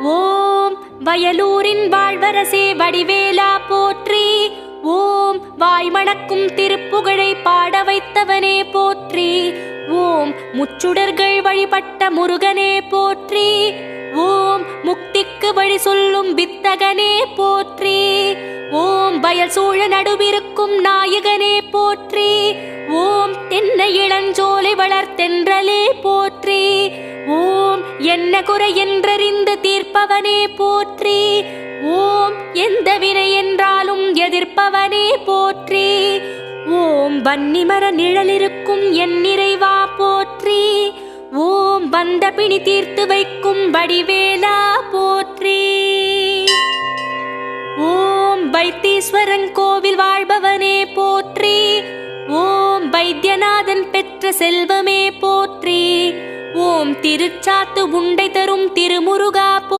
ஓம் வயலூரின் வாழ்வரசே வடிவேலா போற்றி. ஓம் வாய்மணக்கும் திருப்புகழை பாட வைத்தவனே போற்றி. ஓம் முச்சுடர்கள் வழிபட்ட முருகனே போற்றி. ஓம் முக்திக்கு வழி சொல்லும் வித்தகனே போற்றி. ஓம் வயல் சூழ நடுவிருக்கும் நாயகனே போற்றி. ஓம் தென்னை இளஞ்சோலை வளர்த்தென்றலே போற்றி. ஓம் என்ன குறை என்றறிந்து தீர்ப்பவனே போற்றி. ஓம் எந்த வினை என்றாலும் எதிர்ப்பவனே போற்றி. ஓம் வன்னிமர நிழலிருக்கும் என் நிறைவா போற்றி. ஓம் வந்த பிணி தீர்த்து வைக்கும் வடிவேலா போற்றி. ஓம் வைத்தீஸ்வரன் கோவில் வாழ்பவனே போற்றி. ஓம் வைத்தியநாதன் பெற்ற செல்வமே போற்றி. ஓம் திருச்சாத்து உண்டை தரும் திருமுருகா